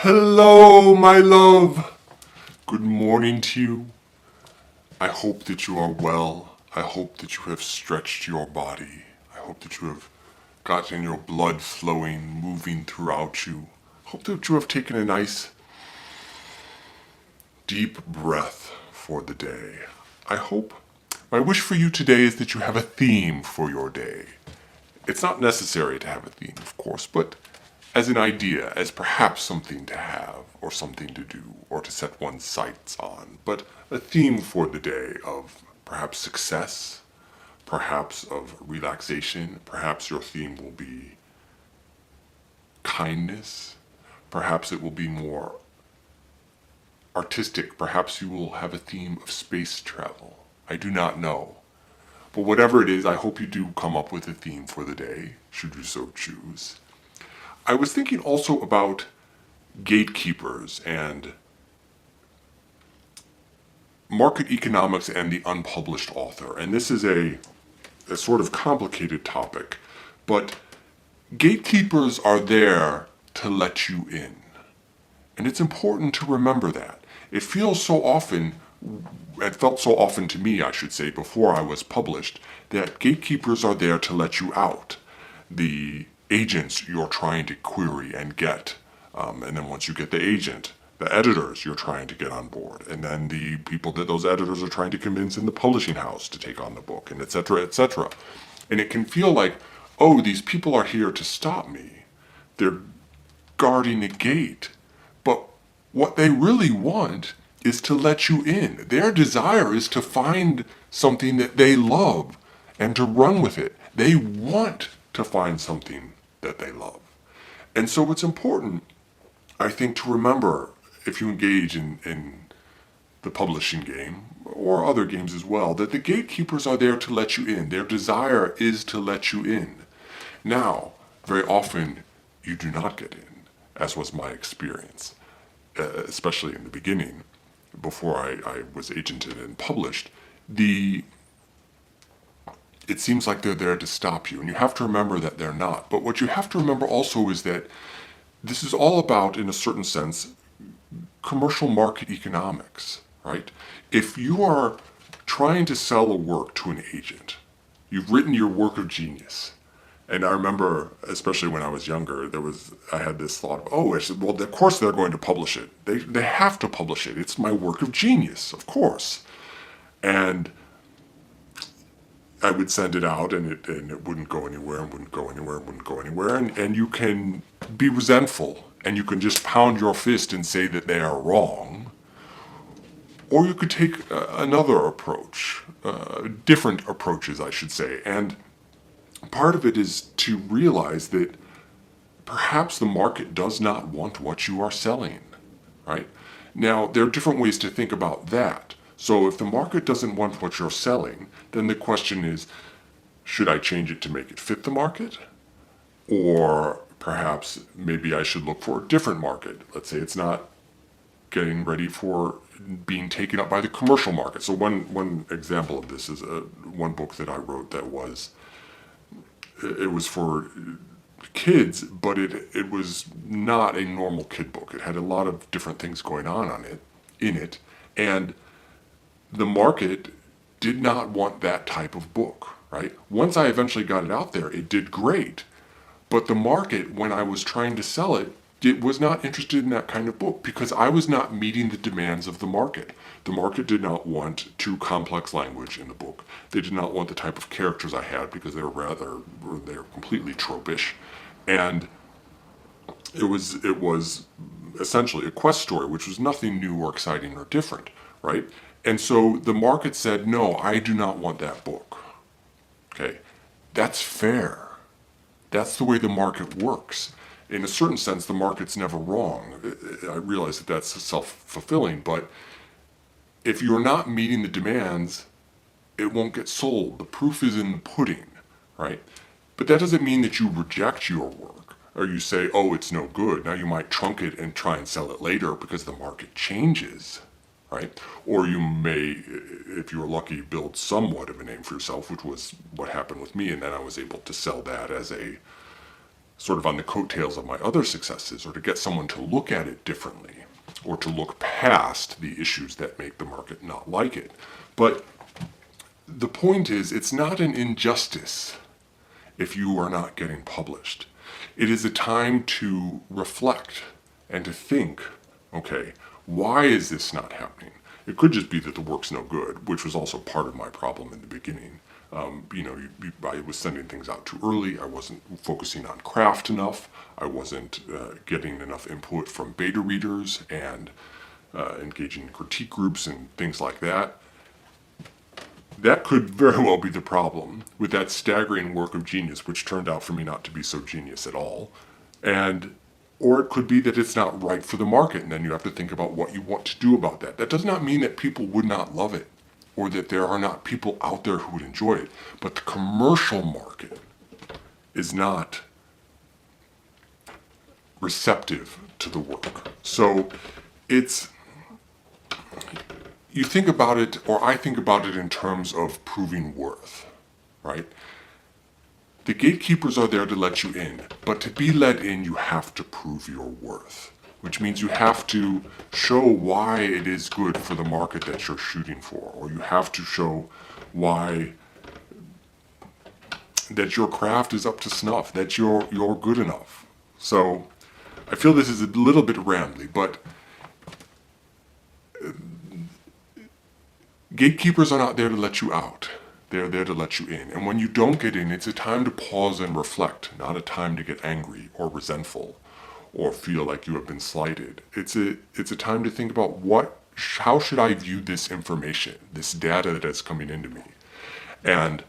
Hello, my love. Good morning to you. I hope that you are well. I hope that you have stretched your body. I hope that you have gotten your blood flowing, moving throughout you. I hope that you have taken a nice, deep breath for the day. My wish for you today is that you have a theme for your day. It's not necessary to have a theme, of course, but as an idea, as perhaps something to have, or something to do, or to set one's sights on, but a theme for the day of perhaps success, perhaps of relaxation, perhaps your theme will be kindness, perhaps it will be more artistic, perhaps you will have a theme of space travel. I do not know. But whatever it is, I hope you do come up with a theme for the day, should you so choose. I was thinking also about gatekeepers and market economics and the unpublished author. And this is a sort of complicated topic, but gatekeepers are there to let you in. And it's important to remember that. It felt so often to me, I should say, before I was published, that gatekeepers are there to let you out. The agents you're trying to query and get, and then once you get the agent, the editors you're trying to get on board, and then the people that those editors are trying to convince in the publishing house to take on the book, and etc., etc. And it can feel like, oh, these people are here to stop me. They're guarding a gate. But what they really want is to let you in. Their desire is to find something that they love and to run with it. They want to find something that they love. And so it's important, I think, to remember, if you engage in the publishing game, or other games as well, that the gatekeepers are there to let you in. Their desire is to let you in. Now, very often, you do not get in, as was my experience, especially in the beginning, before I was agented and published. It seems like they're there to stop you, and you have to remember that they're not. But what you have to remember also is that this is all about, in a certain sense, commercial market economics, right? If you are trying to sell a work to an agent, you've written your work of genius. And I remember, especially when I was younger, I had this thought of, I said, well, of course they're going to publish it. They have to publish it. It's my work of genius, of course. And I would send it out, and it wouldn't go anywhere, and wouldn't go anywhere, and wouldn't go anywhere. And you can be resentful, and you can just pound your fist and say that they are wrong. Or you could take another approach, different approaches, I should say. And part of it is to realize that perhaps the market does not want what you are selling, right? Now, there are different ways to think about that. So if the market doesn't want what you're selling, then the question is, should I change it to make it fit the market? Or perhaps maybe I should look for a different market. Let's say it's not getting ready for being taken up by the commercial market. So one example of this is one book that I wrote that was for kids, but it was not a normal kid book. It had a lot of different things going on in it, and the market did not want that type of book, right? Once I eventually got it out there, it did great. But the market, when I was trying to sell it, was not interested in that kind of book because I was not meeting the demands of the market. The market did not want too complex language in the book. They did not want the type of characters I had because they're completely tropish. And it was essentially a quest story, which was nothing new or exciting or different, right? And so the market said, no, I do not want that book. Okay, that's fair. That's the way the market works. In a certain sense, the market's never wrong. I realize that that's self-fulfilling, but if you're not meeting the demands, it won't get sold. The proof is in the pudding, right? But that doesn't mean that you reject your work, or you say, oh, it's no good. Now you might trunk it and try and sell it later because the market changes, right? Or you may, if you're lucky, build somewhat of a name for yourself, which was what happened with me, and then I was able to sell that as a sort of on the coattails of my other successes, or to get someone to look at it differently, or to look past the issues that make the market not like it. But the point is, it's not an injustice if you are not getting published. It is a time to reflect and to think, okay, why is this not happening? It could just be that the work's no good, which was also part of my problem in the beginning. I was sending things out too early. I wasn't focusing on craft enough. I wasn't getting enough input from beta readers and engaging in critique groups and things like that. That could very well be the problem with that staggering work of genius, which turned out for me not to be so genius at all. Or it could be that it's not right for the market, and then you have to think about what you want to do about that. That does not mean that people would not love it, or that there are not people out there who would enjoy it. But the commercial market is not receptive to the work. So you think about it, or I think about it in terms of proving worth, right? The gatekeepers are there to let you in, but to be let in, you have to prove your worth, which means you have to show why it is good for the market that you're shooting for, or you have to show why that your craft is up to snuff, that you're good enough. So I feel this is a little bit rambly, but gatekeepers are not there to let you out. They're there to let you in. And when you don't get in, it's a time to pause and reflect, not a time to get angry or resentful or feel like you have been slighted. It's a time to think about how should I view this information, this data that is coming into me. And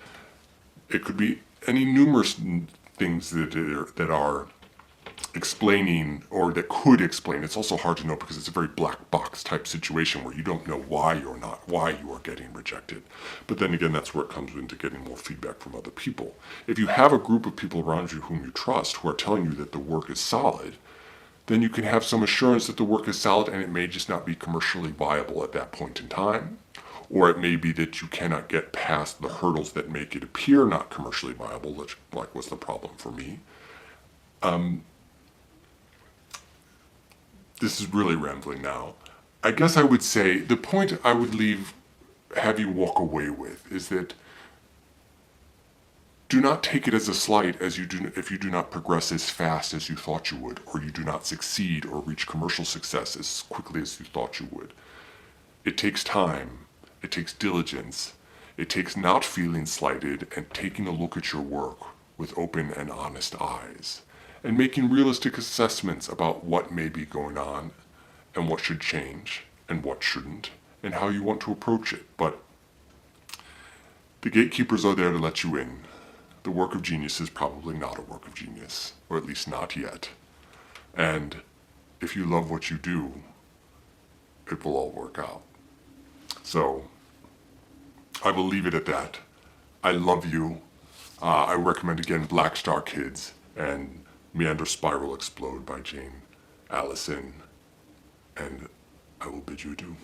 it could be any numerous things that are explaining, or that could explain. It's also hard to know because it's a very black box type situation where you don't know why you are getting rejected. But then again, that's where it comes into getting more feedback from other people. If you have a group of people around you whom you trust, who are telling you that the work is solid, then you can have some assurance that the work is solid, and it may just not be commercially viable at that point in time. Or it may be that you cannot get past the hurdles that make it appear not commercially viable, which was the problem for me. This is really rambling now. I guess I would say the point I would have you walk away with is that do not take it as a slight if you do not progress as fast as you thought you would, or you do not succeed or reach commercial success as quickly as you thought you would. It takes time, it takes diligence, it takes not feeling slighted and taking a look at your work with open and honest eyes, and making realistic assessments about what may be going on and what should change and what shouldn't and how you want to approach it. But the gatekeepers are there to let you in. The work of genius is probably not a work of genius, or at least not yet. And if you love what you do, it will all work out. So I will leave it at that. I love you. I recommend again BLACKSTARKIDS and Meander Spiral Explode by Alison, and I will bid you adieu.